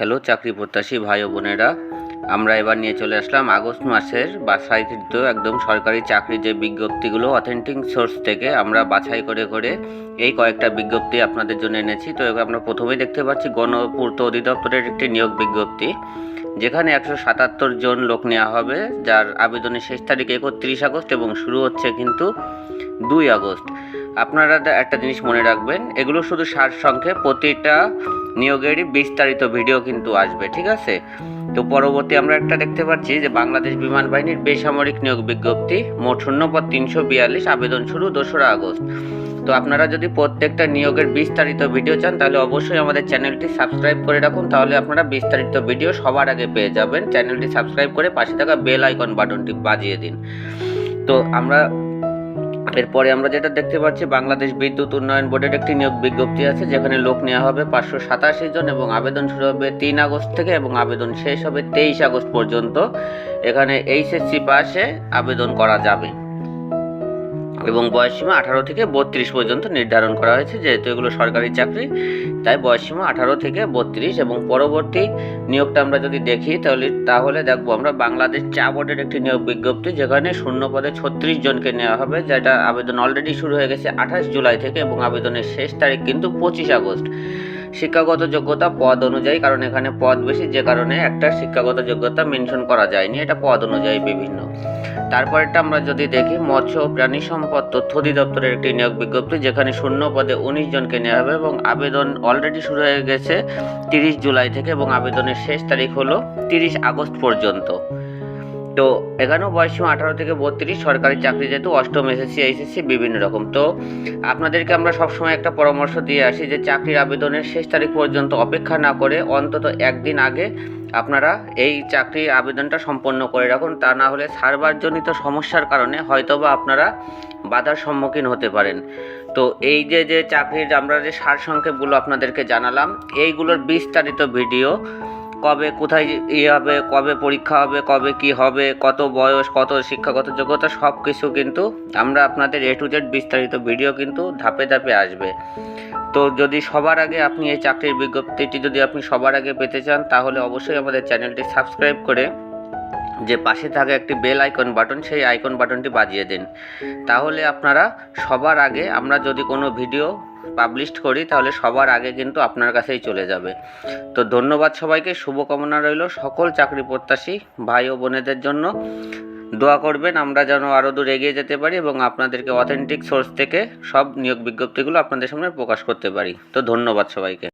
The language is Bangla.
হ্যালো চাকরি প্রত্যাশী ভাই ও বোনেরা, আমরা এবার নিয়ে চলে আসলাম আগস্ট মাসের বাছাইকৃত একদম সরকারি চাকরির যে বিজ্ঞপ্তিগুলো অথেন্টিক সোর্স থেকে আমরা বাছাই করে করে এই কয়েকটা বিজ্ঞপ্তি আপনাদের জন্য এনেছি। তো আমরা প্রথমেই দেখতে পাচ্ছি গণপূর্ত অধিদপ্তরের একটি নিয়োগ বিজ্ঞপ্তি, যেখানে 177 জন লোক নেওয়া হবে, যার আবেদনের শেষ তারিখ 31 আগস্ট এবং শুরু হচ্ছে কিন্তু 2 আগস্ট। আপনারা একটা জিনিস মনে রাখবেন, এগুলো শুধু সারসংক্ষেপ, প্রতিটা নিয়োগেরই বিস্তারিত ভিডিও কিন্তু আসবে, ঠিক আছে? তো পরবর্তী আমরা একটা দেখতে পাচ্ছি যে বাংলাদেশ বিমান বাহিনীর বেসামরিক নিয়োগ বিজ্ঞপ্তি, মোট শূন্যপদ 342, আবেদন শুরু 2রা আগস্ট। তো আপনারা যদি প্রত্যেকটা নিয়োগের বিস্তারিত ভিডিও চান তাহলে অবশ্যই আমাদের চ্যানেলটি সাবস্ক্রাইব করে রাখুন, তাহলে আপনারা বিস্তারিত ভিডিও সবার আগে পেয়ে যাবেন। চ্যানেলটি সাবস্ক্রাইব করে পাশে থাকা বেল আইকন বাটনটি বাজিয়ে দিন। তো এরপরে আমরা যেটা দেখতে পাচ্ছি, বাংলাদেশ বিদ্যুৎ উন্নয়ন বোর্ডের একটি নিয়োগ বিজ্ঞপ্তি আছে, যেখানে লোক নেওয়া হবে 587 জন এবং আবেদন শুরু হবে 3 আগস্ট থেকে এবং আবেদন শেষ হবে 23 আগস্ট পর্যন্ত। এখানে এইচএসসি পাশে আবেদন করা যাবে এবং বয়সসীমা 18 থেকে 32 পর্যন্ত নির্ধারণ করা হয়েছে। যেহেতু এগুলো সরকারি চাকরি, তাই বয়সসীমা 18 থেকে 32। এবং পরবর্তী নিয়োগটা আমরা যদি দেখি তাহলে দেখবো আমরা বাংলাদেশ চা বোর্ডের একটি নিয়োগ বিজ্ঞপ্তি, যেখানে শূন্য পদে 36 জনকে নেওয়া হবে, যেটা আবেদন অলরেডি শুরু হয়ে গেছে 28 জুলাই থেকে এবং আবেদনের শেষ তারিখ কিন্তু 25 আগস্ট। শিক্ষাগত যোগ্যতা পদ অনুযায়ী, কারণ এখানে পদ বেশি, যে কারণে একটা শিক্ষাগত যোগ্যতা মেনশন করা যায়নি, এটা পদ অনুযায়ী বিভিন্ন। তারপরেরটা আমরা যদি দেখি, মৎস্য ও প্রাণী সম্পদ তথ্য অধিদপ্তরের একটি নিয়োগ বিজ্ঞপ্তি, যেখানে শূন্য পদে 19 জনকে নেওয়া হবে এবং আবেদন অলরেডি শুরু হয়ে গেছে 30 জুলাই থেকে এবং আবেদনের শেষ তারিখ হলো 30 আগস্ট পর্যন্ত। তো এখানেও বয়সসীমা 18 থেকে 32, সরকারি চাকরি যেহেতু, অষ্টম এসএসসি এইচএসসি বিভিন্ন রকম। তো আপনাদেরকে আমরা সবসময় একটা পরামর্শ দিয়ে আসি যে চাকরির আবেদনের শেষ তারিখ পর্যন্ত অপেক্ষা না করে অন্তত একদিন আগে আপনারা এই চাকরির আবেদনটা সম্পন্ন করে রাখুন, তা না হলে সার্ভারজনিত সমস্যার কারণে হয়তোবা আপনারা বাধার সম্মুখীন হতে পারেন। তো এই যে চাকরির আমরা যে সারসংক্ষেপগুলো আপনাদেরকে জানালাম, এইগুলোর বিস্তারিত ভিডিও, কবে কোথায় হবে, কবে পরীক্ষা হবে, কবে কি হবে, কত বয়স, কত শিক্ষাগত যোগ্যতা, সব কিছু কিন্তু আমরা আপনাদের A to Z বিস্তারিত ভিডিও কিন্তু ধাপে ধাপে আসবে। তো যদি সবার আগে আপনি এই চাকরির বিজ্ঞপ্তিটি যদি আপনি সবার আগে পেতে চান, তাহলে অবশ্যই আমাদের চ্যানেলটি সাবস্ক্রাইব করে যে পাশে থাকা একটি বেল আইকন বাটন, সেই আইকন বাটনটি বাজিয়ে দিন। তাহলে আপনারা সবার আগে, আমরা যদি কোনো ভিডিও পাবলিশ করি তাহলে সবার আগে কিন্তু আপনার কাছেই চলে যাবে। তো ধন্যবাদ সবাইকে, শুভকামনা রইল সকল চাকরি প্রত্যাশী ভাই ও বোনেদের জন্য। দোয়া করবেন আমরা যেন আরও দূর এগিয়ে যেতে পারি এবং আপনাদেরকে অথেন্টিক সোর্স থেকে সব নিয়োগ বিজ্ঞপ্তিগুলো আপনাদের সামনে প্রকাশ করতে পারি। তো ধন্যবাদ সবাইকে।